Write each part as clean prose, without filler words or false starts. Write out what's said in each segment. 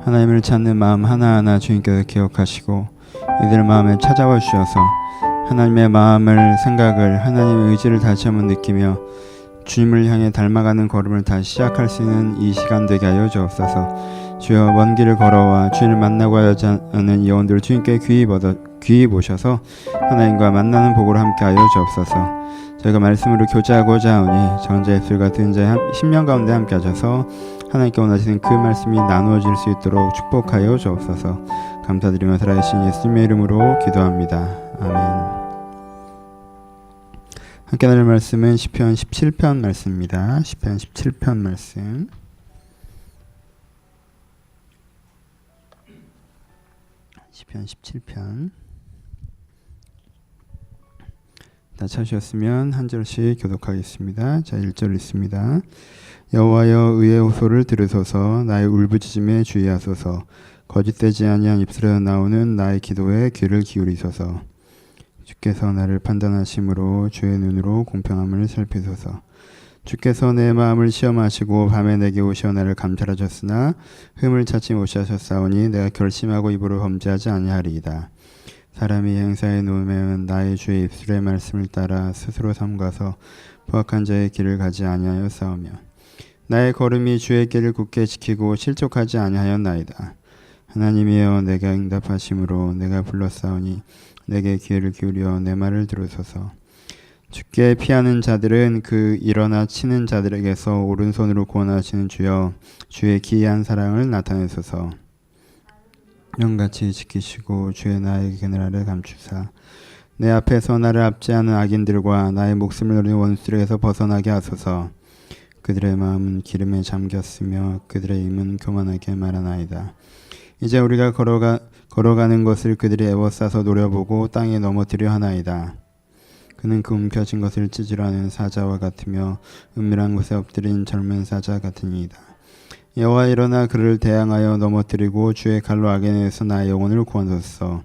하나님을 찾는 마음 하나하나 주님께서 기억하시고 이들 마음에 찾아와 주셔서 하나님의 마음을 생각을 하나님의 의지를 다시 한번 느끼며 주님을 향해 닮아가는 걸음을 다시 시작할 수 있는 이 시간 되게 하여 주옵소서. 주여 먼 길을 걸어와 주님을 만나고 하지 않은 영혼들을 주님께 귀히 모셔서 하나님과 만나는 복으로 함께 하여 주옵소서. 저희가 말씀으로 교제하고자 하오니 전자 입술과 들은 자의 심령 가운데 함께 하셔서 하나님께 원하시는 그 말씀이 나누어질 수 있도록 축복하여 주옵소서. 감사드리며 살아계신 예수님의 이름으로 기도합니다. 아멘. 함께 나눌 말씀은 시편 17편 말씀입니다. 시편 17편 말씀. 시편 17편. 다 찾으셨으면 한 절씩 교독하겠습니다. 자, 1절 읽습니다. 여호와여 의의 호소를 들으소서. 나의 울부짖음에 주의하소서. 거짓되지 아니한 입술에서 나오는 나의 기도에 귀를 기울이소서. 주께서 나를 판단하심으로 주의 눈으로 공평함을 살피소서. 주께서 내 마음을 시험하시고 밤에 내게 오시어 나를 감찰하셨으나 흠을 찾지 못하셨사오니 내가 결심하고 입으로 범죄하지 아니하리이다. 사람이 행사해 놓으면 나의 주의 입술의 말씀을 따라 스스로 삼가서 포악한 자의 길을 가지 아니하여 싸우며 나의 걸음이 주의 길을 굳게 지키고 실족하지 아니하였나이다. 하나님이여 내가 응답하심으로 내가 불렀사오니 내게 귀를 기울여 내 말을 들으소서. 주께 피하는 자들은 그 일어나 치는 자들에게서 오른손으로 구원하시는 주여 주의 기이한 사랑을 나타내소서. 영같이 지키시고 주의 나의 그늘아래 감추사 내 앞에서 나를 압제하는 악인들과 나의 목숨을 노리는 원수들에게서 벗어나게 하소서. 그들의 마음은 기름에 잠겼으며 그들의 입은 교만하게 말하나이다. 이제 우리가 걸어가는 것을 그들이 애워싸서 노려보고 땅에 넘어뜨려 하나이다. 그는 그 움켜진 것을 찢으려 하는 사자와 같으며 은밀한 곳에 엎드린 젊은 사자 같으니이다. 여호와 일어나 그를 대항하여 넘어뜨리고 주의 칼로 악에 내서 나의 영혼을 구원하소서.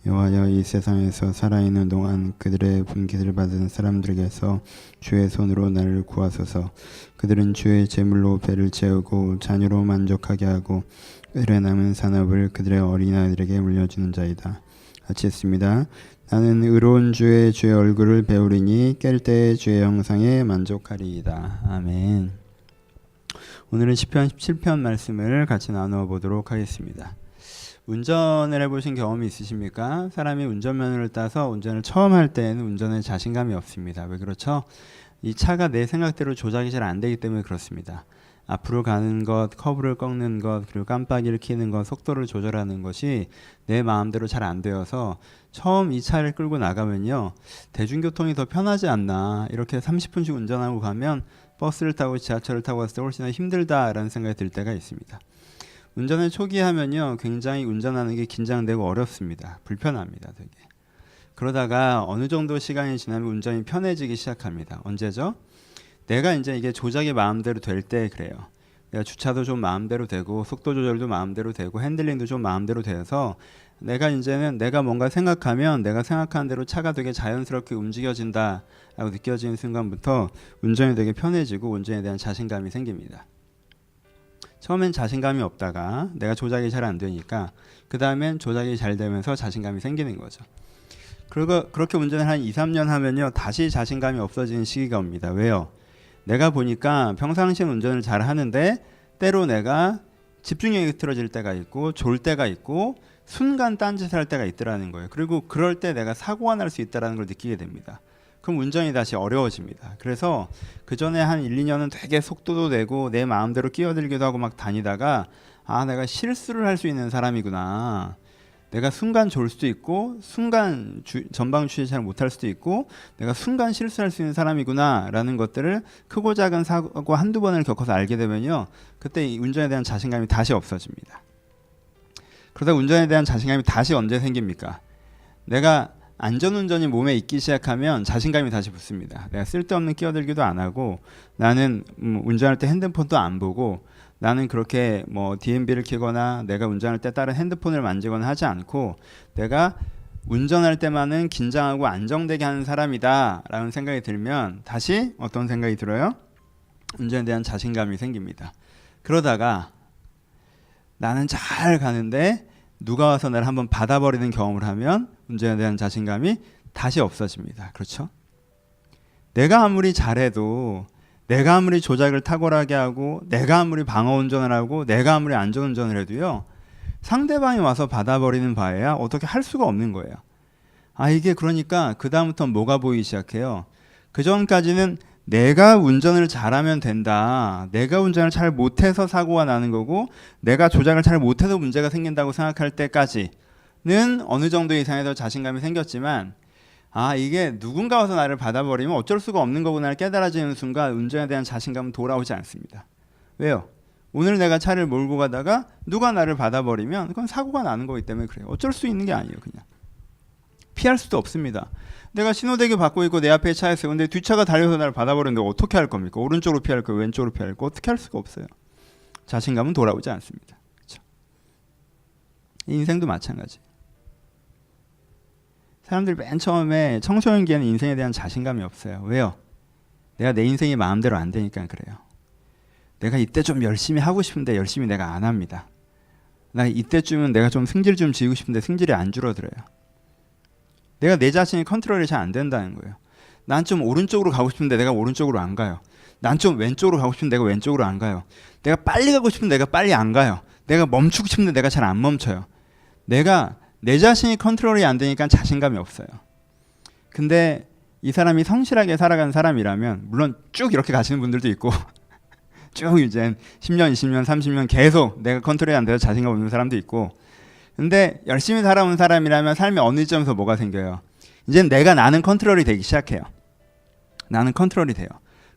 여호와여 이 세상에서 살아있는 동안 그들의 분깃을 받은 사람들에게서 주의 손으로 나를 구하소서. 그들은 주의 제물로 배를 채우고 자녀로 만족하게 하고 그들의 남은 산업을 그들의 어린아이들에게 물려주는 자이다. 같이 했습니다. 나는 의로운 주의 얼굴을 배우리니 깰 때의 주의 형상에 만족하리이다. 아멘. 오늘은 시편 17편 말씀을 같이 나누어 보도록 하겠습니다. 운전을 해보신 경험이 있으십니까? 사람이 운전면허를 따서 운전을 처음 할 때에는 운전에 자신감이 없습니다. 왜 그렇죠? 이 차가 내 생각대로 조작이 잘 안 되기 때문에 그렇습니다. 앞으로 가는 것, 커브를 꺾는 것, 그리고 깜빡이를 켜는 것, 속도를 조절하는 것이 내 마음대로 잘 안 되어서 처음 이 차를 끌고 나가면요, 대중교통이 더 편하지 않나, 이렇게 30분씩 운전하고 가면 버스를 타고 지하철을 타고 갔을 때 훨씬 더 힘들다라는 생각이 들 때가 있습니다. 운전을 초기에 하면요, 굉장히 운전하는 게 긴장되고 어렵습니다. 불편합니다, 되게. 그러다가 어느 정도 시간이 지나면 운전이 편해지기 시작합니다. 언제죠? 내가 이제 이게 조작이 마음대로 될 때 그래요. 내가 주차도 좀 마음대로 되고 속도 조절도 마음대로 되고 핸들링도 좀 마음대로 돼서 내가 이제는 내가 뭔가 생각하면 내가 생각하는 대로 차가 되게 자연스럽게 움직여진다라고 느껴지는 순간부터 운전이 되게 편해지고 운전에 대한 자신감이 생깁니다. 처음엔 자신감이 없다가 내가 조작이 잘 안 되니까 그 다음엔 조작이 잘 되면서 자신감이 생기는 거죠. 그리고 그렇게 운전을 한 2, 3년 하면요, 다시 자신감이 없어지는 시기가 옵니다. 왜요? 내가 보니까 평상시엔 운전을 잘 하는데 때로 내가 집중력이 흐트러질 때가 있고 졸 때가 있고 순간 딴짓을 할 때가 있더라는 거예요. 그리고 그럴 때 내가 사고가 날 수 있다는 걸 느끼게 됩니다. 그럼 운전이 다시 어려워집니다. 그래서 그 전에 한 1, 2년은 되게 속도도 내고 내 마음대로 끼어들기도 하고 막 다니다가 내가 실수를 할 수 있는 사람이구나. 내가 순간 졸 수도 있고 순간 전방 주의 잘 못할 수도 있고 내가 순간 실수할 수 있는 사람이구나 라는 것들을 크고 작은 사고 한두 번을 겪어서 알게 되면요, 그때 이 운전에 대한 자신감이 다시 없어집니다. 그러다 운전에 대한 자신감이 다시 언제 생깁니까? 내가 안전운전이 몸에 있기 시작하면 자신감이 다시 붙습니다. 내가 쓸데없는 끼어들기도 안 하고 나는 운전할 때 핸드폰도 안 보고 나는 그렇게 DMB를 켜거나 내가 운전할 때 다른 핸드폰을 만지거나 하지 않고 내가 운전할 때만은 긴장하고 안정되게 하는 사람이다 라는 생각이 들면 다시 어떤 생각이 들어요? 운전에 대한 자신감이 생깁니다. 그러다가 나는 잘 가는데 누가 와서 나를 한번 받아버리는 경험을 하면 운전에 대한 자신감이 다시 없어집니다. 그렇죠? 내가 아무리 잘해도, 내가 아무리 조작을 탁월하게 하고, 내가 아무리 방어 운전을 하고, 내가 아무리 안전 운전을 해도요, 상대방이 와서 받아버리는 바에야 어떻게 할 수가 없는 거예요. 이게 그러니까 그 다음부터 뭐가 보이기 시작해요. 그 전까지는 내가 운전을 잘하면 된다, 내가 운전을 잘 못해서 사고가 나는 거고, 내가 조작을 잘 못해서 문제가 생긴다고 생각할 때까지는 어느 정도 이상의 더 자신감이 생겼지만, 이게 누군가 와서 나를 받아버리면 어쩔 수가 없는 거구나를 깨달아지는 순간 운전에 대한 자신감은 돌아오지 않습니다. 왜요? 오늘 내가 차를 몰고 가다가 누가 나를 받아버리면 그건 사고가 나는 거기 때문에 그래요. 어쩔 수 있는 게 아니에요. 그냥 피할 수도 없습니다. 내가 신호대기 받고 있고 내 앞에 차에 있어요. 근데 뒷차가 달려서 나를 받아버리는데 어떻게 할 겁니까? 오른쪽으로 피할 거예요? 왼쪽으로 피할 거예요? 어떻게 할 수가 없어요. 자신감은 돌아오지 않습니다. 그렇죠? 인생도 마찬가지. 사람들이 맨 처음에 청소년기에는 인생에 대한 자신감이 없어요. 왜요? 내가 내 인생이 마음대로 안 되니까 그래요. 내가 이때 좀 열심히 하고 싶은데 열심히 내가 안 합니다. 나 이때쯤은 내가 좀 승질 좀 지우고 싶은데 승질이 안 줄어들어요. 내가 내 자신이 컨트롤이 잘 안 된다는 거예요. 난 좀 오른쪽으로 가고 싶은데 내가 오른쪽으로 안 가요. 난 좀 왼쪽으로 가고 싶은데 내가 왼쪽으로 안 가요. 내가 빨리 가고 싶은데 내가 빨리 안 가요. 내가 멈추고 싶은데 내가 잘 안 멈춰요. 내가 내 자신이 컨트롤이 안 되니까 자신감이 없어요. 근데 이 사람이 성실하게 살아가는 사람이라면, 물론 쭉 이렇게 가시는 분들도 있고 쭉 이제 10년, 20년, 30년 계속 내가 컨트롤이 안 돼서 자신감 없는 사람도 있고, 근데 열심히 살아온 사람이라면 삶의 어느 점에서 뭐가 생겨요? 이제 나는 컨트롤이 되기 시작해요. 나는 컨트롤이 돼요.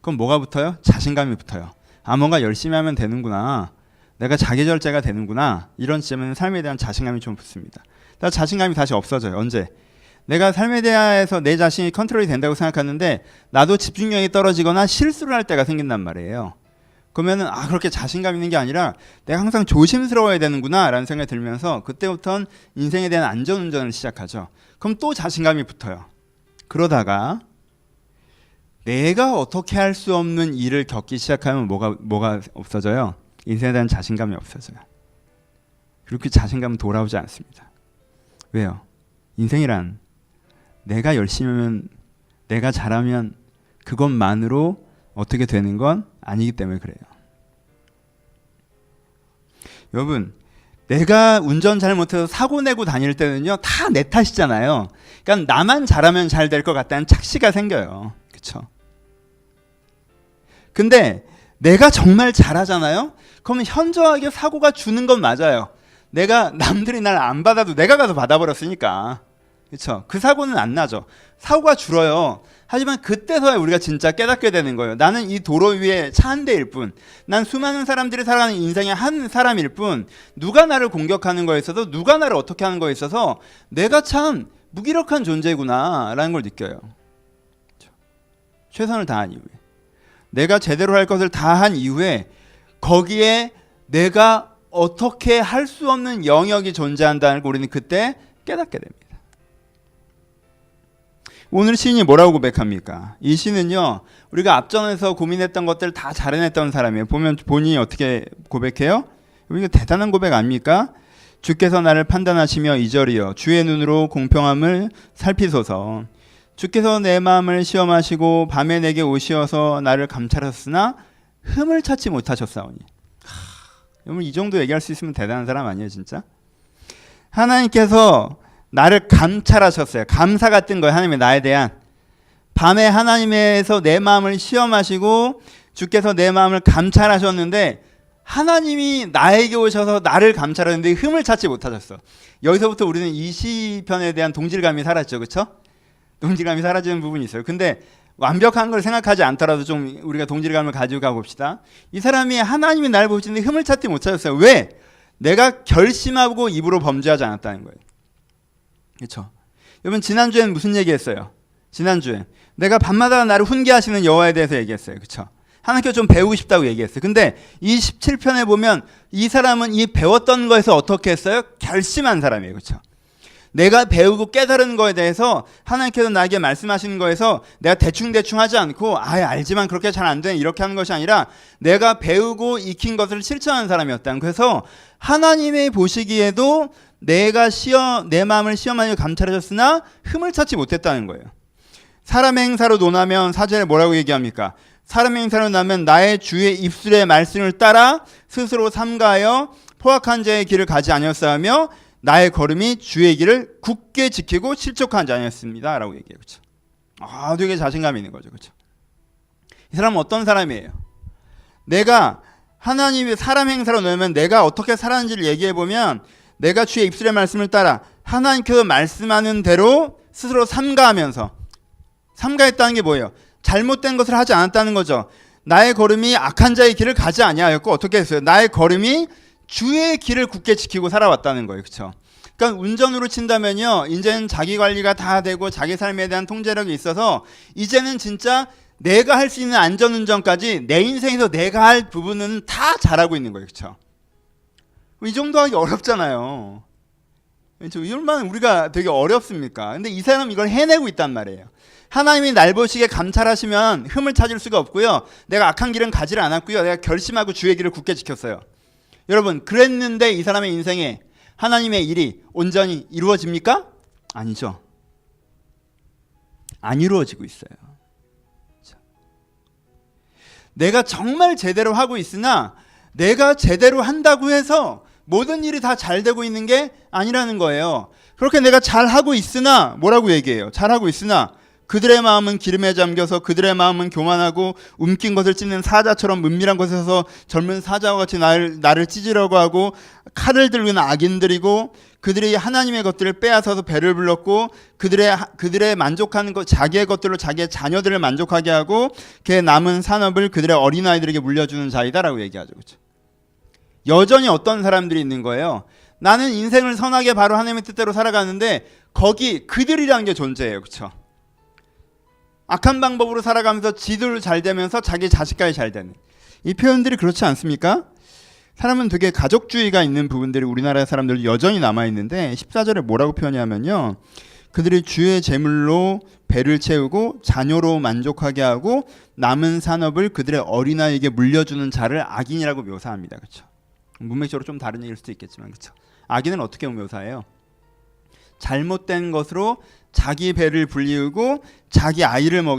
그럼 뭐가 붙어요? 자신감이 붙어요. 뭔가 열심히 하면 되는구나. 내가 자기절제가 되는구나. 이런 시점에는 삶에 대한 자신감이 좀 붙습니다. 자신감이 다시 없어져요. 언제? 내가 삶에 대해서 내 자신이 컨트롤이 된다고 생각하는데 나도 집중력이 떨어지거나 실수를 할 때가 생긴단 말이에요. 그러면은 그렇게 자신감 있는 게 아니라 내가 항상 조심스러워야 되는구나 라는 생각이 들면서 그때부터는 인생에 대한 안전운전을 시작하죠. 그럼 또 자신감이 붙어요. 그러다가 내가 어떻게 할 수 없는 일을 겪기 시작하면 뭐가 없어져요? 인생에 대한 자신감이 없어져요. 그리고 그 자신감은 돌아오지 않습니다. 왜요? 인생이란 내가 열심히 하면, 내가 잘하면 그것만으로 어떻게 되는 건 아니기 때문에 그래요. 여러분, 내가 운전 잘못해서 사고 내고 다닐 때는요, 다 내 탓이잖아요. 그러니까 나만 잘하면 잘 될 것 같다는 착시가 생겨요. 그렇죠? 근데 내가 정말 잘하잖아요? 그러면 현저하게 사고가 주는 건 맞아요. 내가 남들이 날 안 받아도 내가 가서 받아버렸으니까. 그렇죠? 그 사고는 안 나죠. 사고가 줄어요. 하지만 그때서야 우리가 진짜 깨닫게 되는 거예요. 나는 이 도로 위에 차 한 대일 뿐, 난 수많은 사람들이 살아가는 인생의 한 사람일 뿐, 누가 나를 공격하는 거에 있어서, 누가 나를 어떻게 하는 거에 있어서 내가 참 무기력한 존재구나 라는 걸 느껴요. 그렇죠? 최선을 다한 이후에, 내가 제대로 할 것을 다 한 이후에 거기에 내가 어떻게 할 수 없는 영역이 존재한다는 걸 우리는 그때 깨닫게 됩니다. 오늘 시인이 뭐라고 고백합니까? 이 시는요, 우리가 앞전에서 고민했던 것들 다 잘 해냈던 사람이에요. 보면 본인이 어떻게 고백해요? 이거 대단한 고백 아닙니까? 주께서 나를 판단하시며 2절이요, 주의 눈으로 공평함을 살피소서. 주께서 내 마음을 시험하시고 밤에 내게 오시어서 나를 감찰하셨으나 흠을 찾지 못하셨사오니. 여러분, 이 정도 얘기할 수 있으면 대단한 사람 아니에요, 진짜? 하나님께서 나를 감찰하셨어요. 감사가 뜬 거예요. 하나님의 나에 대한. 밤에 하나님에서 내 마음을 시험하시고 주께서 내 마음을 감찰하셨는데, 하나님이 나에게 오셔서 나를 감찰하는데 흠을 찾지 못하셨어. 여기서부터 우리는 이 시편에 대한 동질감이 사라지죠. 그렇죠? 동질감이 사라지는 부분이 있어요. 근데 완벽한 걸 생각하지 않더라도 좀 우리가 동질감을 가지고 가봅시다. 이 사람이 하나님이 나를 보시는데 흠을 찾지 못하셨어요. 왜? 내가 결심하고 입으로 범죄하지 않았다는 거예요. 그렇죠? 여러분, 지난주에는 무슨 얘기했어요? 지난주에 내가 밤마다 나를 훈계하시는 여호와에 대해서 얘기했어요. 그렇죠? 하나님께 좀 배우고 싶다고 얘기했어요. 근데 이 17편에 보면 이 사람은 이 배웠던 거에서 어떻게 했어요? 결심한 사람이에요. 그렇죠? 내가 배우고 깨달은 거에 대해서 하나님께서 나에게 말씀하시는 거에서 내가 대충 하지 않고 알지만 그렇게 잘 안 되네 이렇게 하는 것이 아니라 내가 배우고 익힌 것을 실천하는 사람이었다. 그래서 하나님의 보시기에도 내가 내 마음을 시험하여 감찰하셨으나 흠을 찾지 못했다는 거예요. 사람의 행사로 논하면 4절에 뭐라고 얘기합니까? 사람의 행사로 논하면 나의 주의 입술의 말씀을 따라 스스로 삼가하여 포악한 자의 길을 가지 아니었사하며 나의 걸음이 주의 길을 굳게 지키고 실족한 자 아니었습니다. 라고 얘기해요. 그렇죠? 되게 자신감이 있는 거죠. 그렇죠? 이 사람은 어떤 사람이에요? 내가 하나님의 사람 행사로 놓으면 내가 어떻게 살았는지를 얘기해 보면 내가 주의 입술의 말씀을 따라 하나님께서 말씀하는 대로 스스로 삼가하면서, 삼가했다는 게 뭐예요? 잘못된 것을 하지 않았다는 거죠. 나의 걸음이 악한 자의 길을 가지 아니하였고 어떻게 했어요? 나의 걸음이 주의 길을 굳게 지키고 살아왔다는 거예요. 그렇죠? 그러니까 운전으로 친다면요, 이제는 자기 관리가 다 되고 자기 삶에 대한 통제력이 있어서 이제는 진짜 내가 할 수 있는 안전운전까지 내 인생에서 내가 할 부분은 다 잘하고 있는 거예요. 그렇죠? 이 정도 하기 어렵잖아요. 얼마나 우리가 되게 어렵습니까? 근데 이 사람은 이걸 해내고 있단 말이에요. 하나님이 날 보시기에 감찰하시면 흠을 찾을 수가 없고요. 내가 악한 길은 가지를 않았고요. 내가 결심하고 주의 길을 굳게 지켰어요. 여러분, 그랬는데 이 사람의 인생에 하나님의 일이 온전히 이루어집니까? 아니죠. 안 이루어지고 있어요. 내가 정말 제대로 하고 있으나 내가 제대로 한다고 해서 모든 일이 다 잘 되고 있는 게 아니라는 거예요. 그렇게 내가 잘하고 있으나 뭐라고 얘기해요? 잘하고 있으나 그들의 마음은 기름에 잠겨서 그들의 마음은 교만하고 움킨 것을 찢는 사자처럼 은밀한 곳에서 젊은 사자와 같이 나를 찢으려고 하고 칼을 들고 있는 악인들이고 그들이 하나님의 것들을 빼앗아서 배를 불렀고 그들의 만족하는 것 자기의 것들로 자기의 자녀들을 만족하게 하고 그 남은 산업을 그들의 어린아이들에게 물려주는 자이다라고 얘기하죠. 그렇죠? 여전히 어떤 사람들이 있는 거예요. 나는 인생을 선하게 바로 하나님의 뜻대로 살아가는데 거기 그들이라는 게 존재해요. 그렇죠? 악한 방법으로 살아가면서 지들 잘 되면서 자기 자식까지 잘 되는 이 표현들이 그렇지 않습니까? 사람은 되게 가족주의가 있는 부분들이 우리나라 사람들 여전히 남아있는데 14절에 뭐라고 표현하냐면요, 그들이 주의 재물로 배를 채우고 자녀로 만족하게 하고 남은 산업을 그들의 어린아이에게 물려주는 자를 악인이라고 묘사합니다. 그렇죠? 문맥적으로 좀 다른 얘기일 수도 있겠지만, 그렇죠? 악인은 어떻게 묘사해요? 잘못된 것으로 자기 배를 불리우고 자기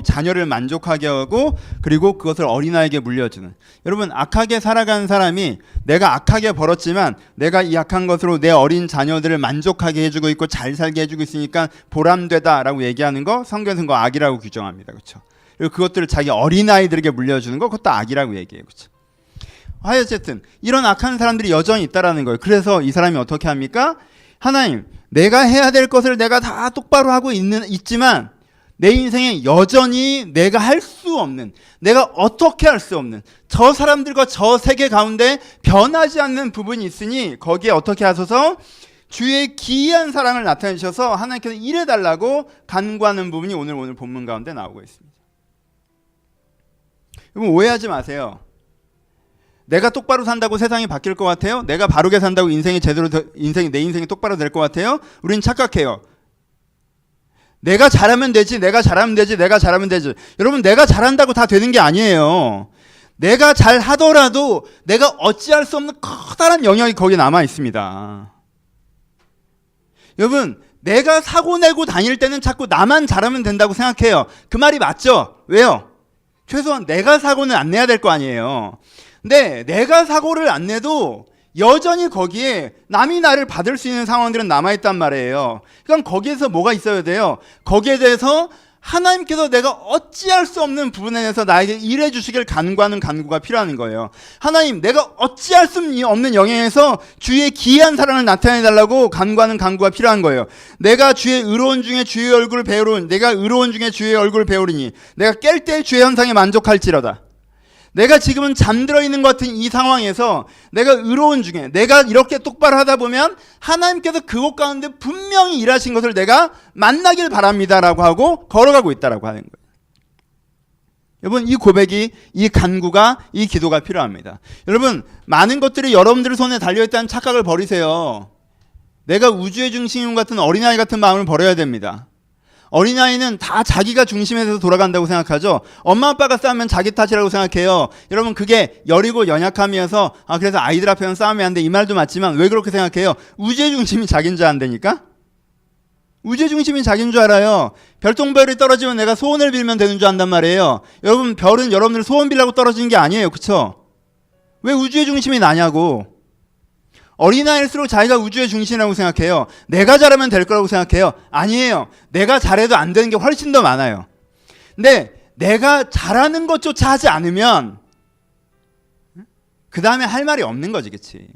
자녀를 만족하게 하고 그리고 그것을 어린아이에게 물려주는. 여러분, 악하게 살아가는 사람이 내가 악하게 벌었지만 내가 이 악한 것으로 내 어린 자녀들을 만족하게 해주고 있고 잘 살게 해주고 있으니까 보람되다라고 얘기하는 거 성경에서는 거 악이라고 규정합니다. 그렇죠? 그리고 그것들을 자기 어린아이들에게 물려주는 거 그것도 악이라고 얘기해요. 그렇죠? 어쨌든 이런 악한 사람들이 여전히 있다라는 거예요. 그래서 이 사람이 어떻게 합니까? 하나님, 내가 해야 될 것을 내가 다 똑바로 하고 있지만 내 인생에 여전히 내가 할 수 없는, 내가 어떻게 할 수 없는 저 사람들과 저 세계 가운데 변하지 않는 부분이 있으니 거기에 어떻게 하소서 주의 기이한 사랑을 나타내셔서 하나님께서 일해달라고 간구하는 부분이 오늘 본문 가운데 나오고 있습니다. 여러분, 오해하지 마세요. 내가 똑바로 산다고 세상이 바뀔 것 같아요? 내가 바르게 산다고 내 인생이 똑바로 될 것 같아요? 우린 착각해요. 내가 잘하면 되지. 여러분, 내가 잘한다고 다 되는 게 아니에요. 내가 잘하더라도 내가 어찌할 수 없는 커다란 영역이 거기에 남아 있습니다. 여러분, 내가 사고 내고 다닐 때는 자꾸 나만 잘하면 된다고 생각해요. 그 말이 맞죠? 왜요? 최소한 내가 사고는 안 내야 될 거 아니에요. 근데 내가 사고를 안 내도 여전히 거기에 남이 나를 받을 수 있는 상황들은 남아있단 말이에요. 그럼 거기에서 뭐가 있어야 돼요? 거기에 대해서 하나님께서 내가 어찌할 수 없는 부분에 대해서 나에게 일해 주시길 간구하는 간구가 필요한 거예요. 하나님, 내가 어찌할 수 없는 영역에서 주의 기이한 사랑을 나타내 달라고 간구하는 간구가 필요한 거예요. 내가 주의 의로운 중에 주의 얼굴을 배우리니 내가 깰 때 주의 현상에 만족할지로다. 내가 지금은 잠들어 있는 것 같은 이 상황에서 내가 의로운 중에 내가 이렇게 똑바로 하다 보면 하나님께서 그곳 가운데 분명히 일하신 것을 내가 만나길 바랍니다라고 하고 걸어가고 있다라고 하는 거예요. 여러분, 이 고백이, 이 간구가, 이 기도가 필요합니다. 여러분, 많은 것들이 여러분들 손에 달려있다는 착각을 버리세요. 내가 우주의 중심인 같은 어린아이 같은 마음을 버려야 됩니다. 어린아이는 다 자기가 중심에서 돌아간다고 생각하죠. 엄마 아빠가 싸우면 자기 탓이라고 생각해요. 여러분 그게 열이고 연약함이어서 그래서 아이들 앞에는 싸우면 안 돼 이 말도 맞지만 왜 그렇게 생각해요? 우주의 중심이 자기인 줄 안다니까? 우주의 중심이 자기인 줄 알아요. 별똥별이 떨어지면 내가 소원을 빌면 되는 줄 안단 말이에요. 여러분 별은 여러분들 소원 빌라고 떨어지는 게 아니에요. 그쵸? 왜 우주의 중심이 나냐고. 어린아이일수록 자기가 우주의 중심이라고 생각해요. 내가 잘하면 될 거라고 생각해요. 아니에요. 내가 잘해도 안 되는 게 훨씬 더 많아요. 근데 내가 잘하는 것조차 하지 않으면 그 다음에 할 말이 없는 거지. 그치?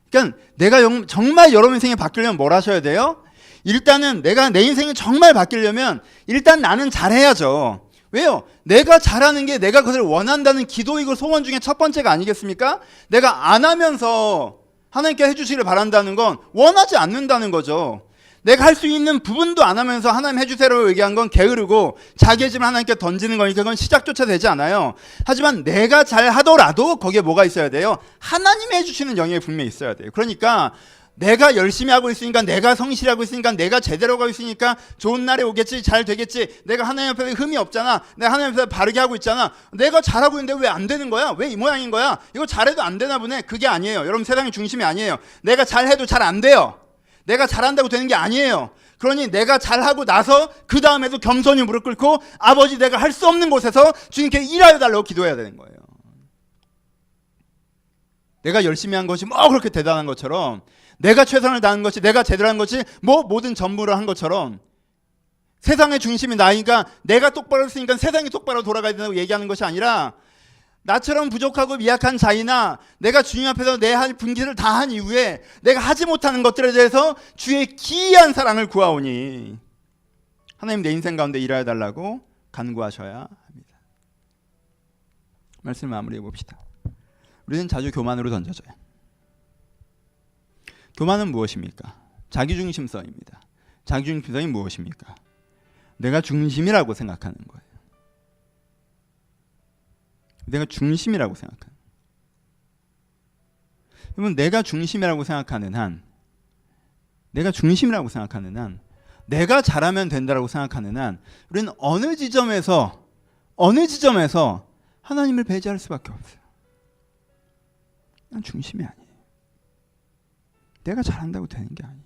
그러니까 내가 정말 여러분 인생이 바뀌려면 뭘 하셔야 돼요? 일단은 내가 내 인생이 정말 바뀌려면 일단 나는 잘해야죠. 왜요? 내가 잘하는 게 내가 그것을 원한다는 기도이고 소원 중에 첫 번째가 아니겠습니까? 내가 안 하면서 하나님께 해주시기를 바란다는 건 원하지 않는다는 거죠. 내가 할 수 있는 부분도 안 하면서 하나님 해주세요라고 얘기한 건 게으르고 자기의 짐을 하나님께 던지는 거니까 그건 시작조차 되지 않아요. 하지만 내가 잘 하더라도 거기에 뭐가 있어야 돼요? 하나님이 해주시는 영역이 분명히 있어야 돼요. 그러니까 내가 열심히 하고 있으니까, 내가 성실하고 있으니까, 내가 제대로 하고 있으니까 좋은 날이 오겠지, 잘 되겠지. 내가 하나님 앞에 흠이 없잖아. 내가 하나님 앞에 바르게 하고 있잖아. 내가 잘하고 있는데 왜 안 되는 거야? 왜 이 모양인 거야? 이거 잘해도 안 되나 보네. 그게 아니에요. 여러분 세상의 중심이 아니에요. 내가 잘해도 잘 안 돼요. 내가 잘한다고 되는 게 아니에요. 그러니 내가 잘하고 나서 그 다음에도 겸손히 무릎 꿇고 아버지 내가 할 수 없는 곳에서 주님께 일하여 달라고 기도해야 되는 거예요. 내가 열심히 한 것이 뭐 그렇게 대단한 것처럼, 내가 최선을 다한 것이, 내가 제대로 한 것이 뭐 모든 전부를 한 것처럼, 세상의 중심이 나이니까 내가 똑바로 했으니까 세상이 똑바로 돌아가야 된다고 얘기하는 것이 아니라, 나처럼 부족하고 미약한 자이나 내가 주님 앞에서 내 할 분기를 다 한 이후에 내가 하지 못하는 것들에 대해서 주의 기이한 사랑을 구하오니 하나님 내 인생 가운데 일하여 달라고 간구하셔야 합니다. 말씀 마무리해 봅시다. 우리는 자주 교만으로 던져져요. 교만은 무엇입니까? 자기중심성입니다. 자기중심성이 무엇입니까? 내가 중심이라고 생각하는 거예요. 내가 중심이라고 생각하는. 그러면 내가 중심이라고 생각하는 한, 내가 중심이라고 생각하는 한, 내가 잘하면 된다라고 생각하는 한, 우리는 어느 지점에서 하나님을 배제할 수밖에 없어요. 난 중심이 아니에요. 내가 잘한다고 되는 게 아니에요.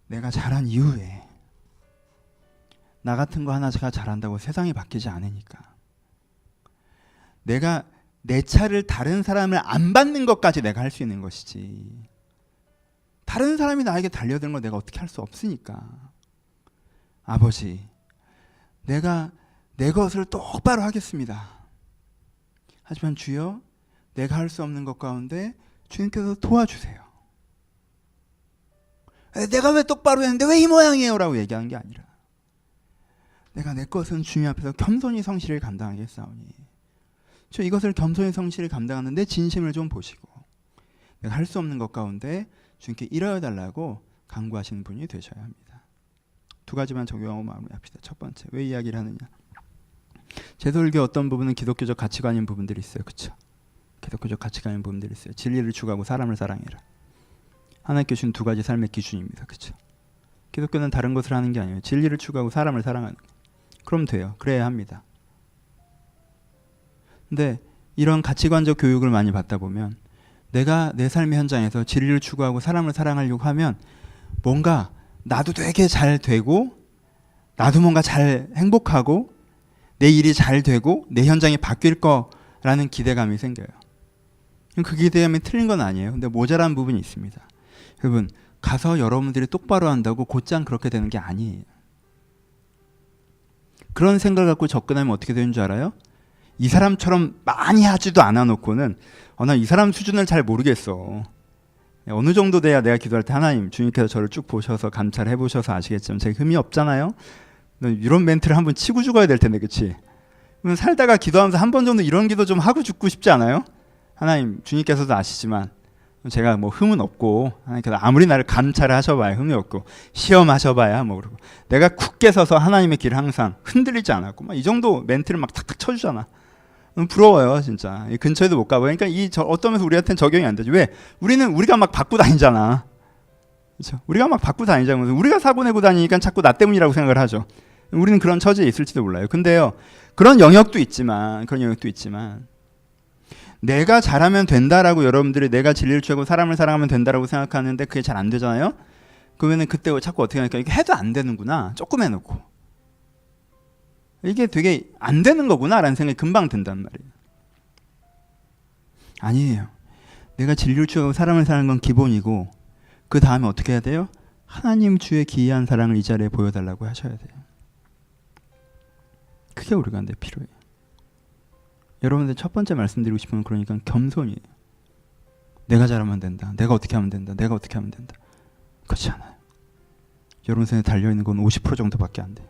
내가 잘한 이후에 나 같은 거 하나가 잘한다고 세상이 바뀌지 않으니까, 내가 내 차를 다른 사람을 안 받는 것까지 내가 할 수 있는 것이지, 다른 사람이 나에게 달려드는 걸 내가 어떻게 할 수 없으니까, 아버지 내가 내 것을 똑바로 하겠습니다. 하지만 주여 내가 할 수 없는 것 가운데 주님께서 도와주세요. 내가 왜 똑바로 했는데 왜 이 모양이에요? 라고 얘기하는 게 아니라, 내가 내 것은 주님 앞에서 겸손히 성실을 감당하겠사오니 저 이것을 겸손히 성실을 감당하는데 진심을 좀 보시고 내가 할 수 없는 것 가운데 주님께 일하여 달라고 간구하시는 분이 되셔야 합니다. 두 가지만 적용하고 마무리합시다. 첫 번째, 왜 이야기를 하느냐. 제설교 어떤 부분은 기독교적 가치관인 부분들이 있어요. 그렇죠? 기독교적 가치관인 부분들이 있어요. 진리를 추구하고 사람을 사랑해라. 하나님께 주신 두 가지 삶의 기준입니다. 그렇죠? 기독교는 다른 것을 하는 게 아니에요. 진리를 추구하고 사람을 사랑하는 거예요. 그럼 돼요. 그래야 합니다. 근데 이런 가치관적 교육을 많이 받다 보면 내가 내 삶의 현장에서 진리를 추구하고 사람을 사랑하려고 하면 뭔가 나도 되게 잘 되고, 나도 뭔가 잘 행복하고, 내 일이 잘 되고 내 현장이 바뀔 거라는 기대감이 생겨요. 그 기대감이 틀린 건 아니에요. 근데 모자란 부분이 있습니다. 여러분, 가서 여러분들이 똑바로 한다고 곧장 그렇게 되는 게 아니에요. 그런 생각을 갖고 접근하면 어떻게 되는 줄 알아요? 이 사람처럼 많이 하지도 않아 놓고는 나 이 사람 수준을 잘 모르겠어. 어느 정도 돼야 내가 기도할 때 하나님, 주님께서 저를 쭉 보셔서 감찰해 보셔서 아시겠지만 제가 흠이 없잖아요. 이런 멘트를 한번 치고 죽어야 될 텐데, 그치? 살다가 기도하면서 한 번 정도 이런 기도 좀 하고 죽고 싶지 않아요? 하나님, 주님께서도 아시지만 제가 뭐 흠은 없고, 하나님께서 아무리 나를 감찰을 하셔봐야 흠이 없고, 시험하셔봐야 뭐 그러고, 내가 굳게 서서 하나님의 길을 항상 흔들리지 않았고, 막 이 정도 멘트를 막 탁탁 쳐주잖아. 부러워요, 진짜. 이 근처에도 못 가봐요. 그러니까 어떤 면에서 우리한테는 적용이 안 되지. 왜? 우리가 막 받고 다니잖아. 그렇죠? 우리가 막 받고 다니자면서 우리가 사고 내고 다니니까 자꾸 나 때문이라고 생각을 하죠. 우리는 그런 처지에 있을지도 몰라요. 근데요, 그런 영역도 있지만 내가 잘하면 된다라고 여러분들이 내가 진리를 취하고 사람을 사랑하면 된다라고 생각하는데 그게 잘 안 되잖아요. 그러면은 그때 자꾸 어떻게 하니까 이게 해도 안 되는구나. 조금 해놓고 이게 되게 안 되는 거구나라는 생각이 금방 든단 말이에요. 아니에요. 내가 진리를 취하고 사람을 사랑하는 건 기본이고 그 다음에 어떻게 해야 돼요? 하나님 주의 기이한 사랑을 이 자리에 보여달라고 하셔야 돼요. 그게 우리가 근데 필요해요. 여러분들 첫 번째 말씀드리고 싶은 건 그러니까 겸손이에요. 내가 잘하면 된다. 내가 어떻게 하면 된다. 내가 어떻게 하면 된다. 그렇지 않아요. 여러분 손에 달려있는 건 50% 정도밖에 안 돼요.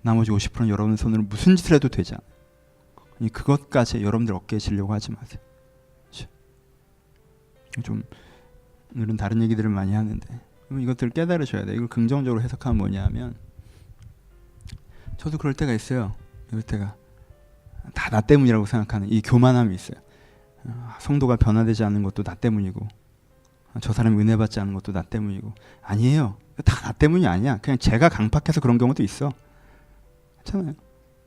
나머지 50%는 여러분 손으로 무슨 짓을 해도 되지 않아요. 그것까지 여러분들 어깨에 지려고 하지 마세요. 좀 오늘은 다른 얘기들을 많이 하는데 이것들을 깨달으셔야 돼요. 이걸 긍정적으로 해석하면 뭐냐면 저도 그럴 때가 있어요. 이럴 때가 다 나 때문이라고 생각하는 이 교만함이 있어요. 성도가 변화되지 않는 것도 나 때문이고 저 사람이 은혜 받지 않는 것도 나 때문이고 아니에요. 다 나 때문이 아니야. 그냥 제가 강팍해서 그런 경우도 있어. 괜찮아요.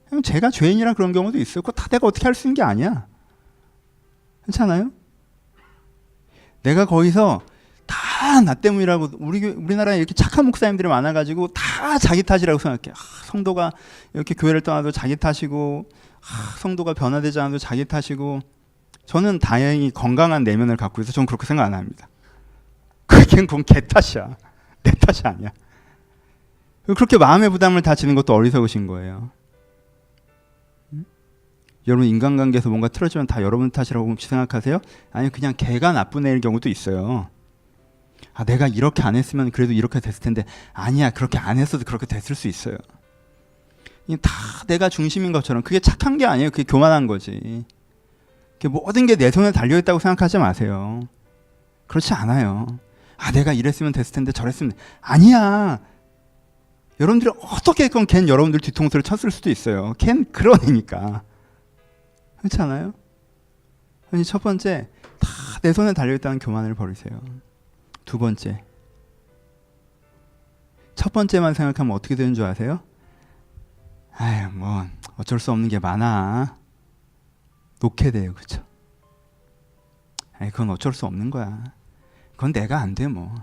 그냥 제가 죄인이라 그런 경우도 있어요. 그거 다 내가 어떻게 할 수 있는 게 아니야. 괜찮아요? 내가 거기서 다 나 때문이라고 우리나라에 이렇게 착한 목사님들이 많아가지고 다 자기 탓이라고 생각해. 성도가 이렇게 교회를 떠나도 자기 탓이고 성도가 변화되지 않아도 자기 탓이고 저는 다행히 건강한 내면을 갖고 있어서 저는 그렇게 생각 안 합니다. 그건 개 탓이야. 내 탓이 아니야. 그렇게 마음의 부담을 다 지는 것도 어리석으신 거예요. 여러분 인간관계에서 뭔가 틀어지면 다 여러분 탓이라고 혹시 생각하세요? 아니 그냥 걔가 나쁜 애일 경우도 있어요. 내가 이렇게 안 했으면 그래도 이렇게 됐을 텐데 아니야 그렇게 안 했어도 그렇게 됐을 수 있어요. 다 내가 중심인 것처럼 그게 착한 게 아니에요. 그게 교만한 거지. 모든 게 내 손에 달려있다고 생각하지 마세요. 그렇지 않아요. 내가 이랬으면 됐을 텐데 저랬으면 아니야. 여러분들이 어떻게 했건 걘 여러분들 뒤통수를 쳤을 수도 있어요. 걘 그런 애니까. 그렇지 않아요? 첫 번째, 다 내 손에 달려있다는 교만을 버리세요. 두 번째, 첫 번째만 생각하면 어떻게 되는 줄 아세요? 뭐 어쩔 수 없는 게 많아. 놓게 돼요. 그렇죠? 그건 어쩔 수 없는 거야. 그건 내가 안 돼 뭐.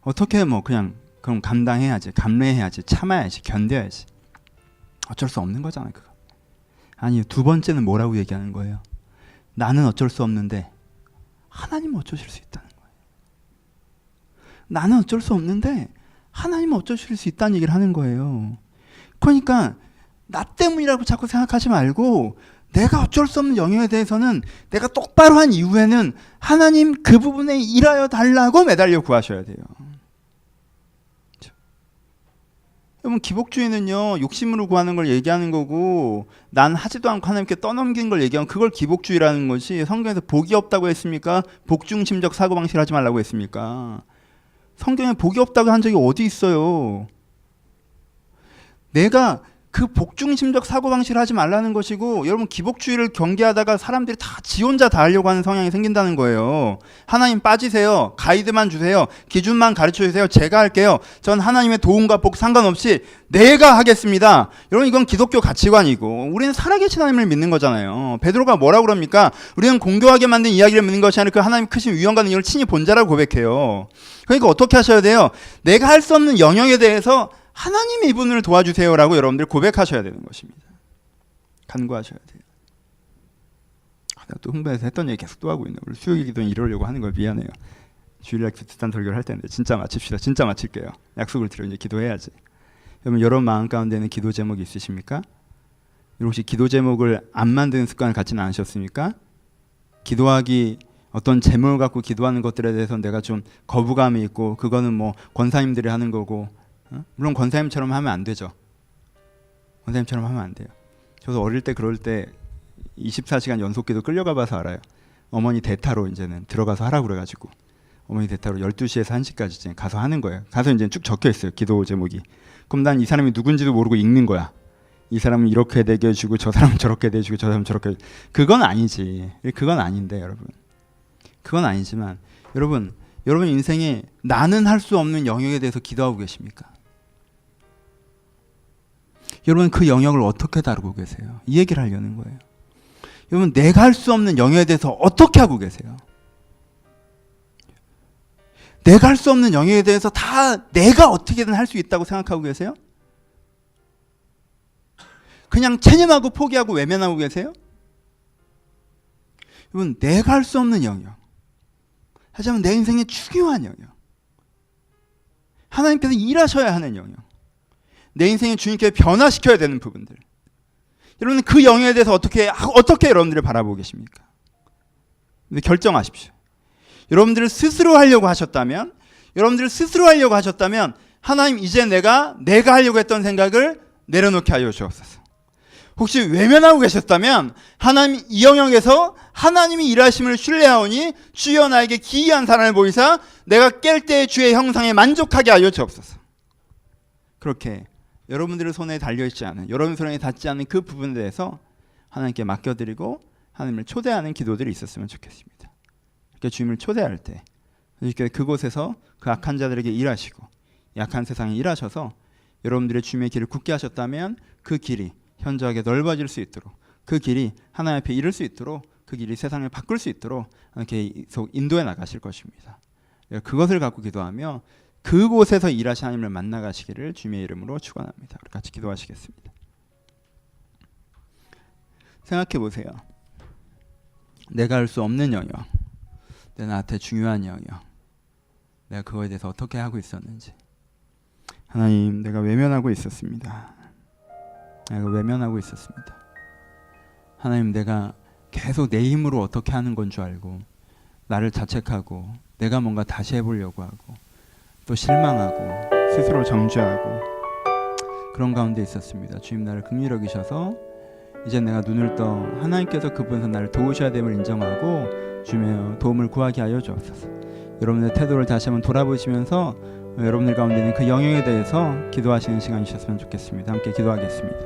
어떻게 뭐 그냥 그럼 감당해야지, 감내해야지, 참아야지, 견뎌야지. 어쩔 수 없는 거잖아요. 그거. 아니 두 번째는 뭐라고 얘기하는 거예요? 나는 어쩔 수 없는데 하나님은 어쩌실 수 있다는 거예요. 나는 어쩔 수 없는데 하나님은 어쩌실 수 있다는 얘기를 하는 거예요. 그러니까 나 때문이라고 자꾸 생각하지 말고 내가 어쩔 수 없는 영역에 대해서는 내가 똑바로 한 이후에는 하나님 그 부분에 일하여 달라고 매달려 구하셔야 돼요. 여러분 기복주의는요 욕심으로 구하는 걸 얘기하는 거고 난 하지도 않고 하나님께 떠넘긴 걸 얘기하면 그걸 기복주의라는 것이 성경에서 복이 없다고 했습니까? 복중심적 사고방식을 하지 말라고 했습니까? 성경에 복이 없다고 한 적이 어디 있어요? 내가 그 복중심적 사고방식을 하지 말라는 것이고 여러분 기복주의를 경계하다가 사람들이 다 지 혼자 다 하려고 하는 성향이 생긴다는 거예요. 하나님 빠지세요. 가이드만 주세요. 기준만 가르쳐주세요. 제가 할게요. 전 하나님의 도움과 복 상관없이 내가 하겠습니다. 여러분 이건 기독교 가치관이고 우리는 살아계신 하나님을 믿는 거잖아요. 베드로가 뭐라고 그럽니까? 우리는 공교하게 만든 이야기를 믿는 것이 아니라 그 하나님 크신 위엄과 능력을 친히 본자라고 고백해요. 그러니까 어떻게 하셔야 돼요? 내가 할 수 없는 영역에 대해서 하나님의 이분을 도와주세요라고 여러분들 고백하셔야 되는 것입니다. 간구하셔야 돼요. 내가 또 흥분해서 했던 얘기 계속 또 하고 있네. 우리 수요일 기도는 이러려고 하는 걸 미안해요. 주일날 비슷한 설교를 할 텐데 진짜 마칩시다. 진짜 마칠게요. 약속을 드려 이제 기도해야지. 그러면 여러분 마음 가운데는 기도 제목이 있으십니까? 혹시 기도 제목을 안 만드는 습관을 갖지는 않으셨습니까? 기도하기 어떤 제목을 갖고 기도하는 것들에 대해서 내가 좀 거부감이 있고 그거는 뭐 권사님들이 하는 거고 물론 권사님처럼 하면 안 되죠. 권사님처럼 하면 안 돼요. 저도 어릴 때 그럴 때 24시간 연속기도 끌려가 봐서 알아요. 어머니 대타로 이제는 들어가서 하라고 그래가지고 어머니 대타로 12시에서 1시까지 이제 가서 하는 거예요. 가서 이제 쭉 적혀 있어요. 기도 제목이. 그럼 난 이 사람이 누군지도 모르고 읽는 거야. 이 사람은 이렇게 대겨주고 저 사람은 저렇게 대주고 저 사람은 저렇게. 그건 아니지. 그건 아닌데 여러분. 그건 아니지만 여러분 여러분 인생에 나는 할 수 없는 영역에 대해서 기도하고 계십니까? 여러분 그 영역을 어떻게 다루고 계세요? 이 얘기를 하려는 거예요. 여러분 내가 할 수 없는 영역에 대해서 어떻게 하고 계세요? 내가 할 수 없는 영역에 대해서 다 내가 어떻게든 할 수 있다고 생각하고 계세요? 그냥 체념하고 포기하고 외면하고 계세요? 여러분 내가 할 수 없는 영역, 하지만 내 인생의 중요한 영역, 하나님께서 일하셔야 하는 영역, 내 인생의 주님께 변화시켜야 되는 부분들, 여러분 그 영역에 대해서 어떻게 여러분들을 바라보고 계십니까? 근데 결정하십시오. 여러분들을 스스로 하려고 하셨다면 하나님 이제 내가 하려고 했던 생각을 내려놓게 하여 주옵소서. 혹시 외면하고 계셨다면 하나님 이 영역에서 하나님이 일하심을 신뢰하오니 주여 나에게 기이한 사랑을 보이사 내가 깰 때의 주의 형상에 만족하게 하여 주옵소서. 그렇게 여러분들의 손에 달려있지 않은, 여러분 손에 닿지 않는 그 부분에 대해서 하나님께 맡겨드리고 하나님을 초대하는 기도들이 있었으면 좋겠습니다. 이렇게 주님을 초대할 때 이렇게 그곳에서 그 악한 자들에게 일하시고 약한 세상에 일하셔서 여러분들의 주님의 길을 굳게 하셨다면 그 길이 현저하게 넓어질 수 있도록, 그 길이 하나님 앞에 이를 수 있도록, 그 길이 세상을 바꿀 수 있도록 계속 인도해 나가실 것입니다. 그것을 갖고 기도하며 그곳에서 일하신 하나님을 만나가시기를 주님의 이름으로 축원합니다. 우리 같이 기도하시겠습니다. 생각해 보세요. 내가 할 수 없는 영역, 내 나한테 중요한 영역, 내가 그거에 대해서 어떻게 하고 있었는지. 하나님, 내가 외면하고 있었습니다. 하나님, 내가 계속 내 힘으로 어떻게 하는 건 줄 알고 나를 자책하고 내가 뭔가 다시 해보려고 하고 또 실망하고 스스로 정죄하고 그런 가운데 있었습니다. 주님, 나를 긍휼히 여기셔서 이제 내가 눈을 떠 하나님께서 그분에서 나를 도우셔야 됨을 인정하고 주님의 도움을 구하게 하여 주옵소서. 여러분의 태도를 다시 한번 돌아보시면서 여러분들 가운데 있는 그 영역에 대해서 기도하시는 시간이 있었으면 좋겠습니다. 함께 기도하겠습니다.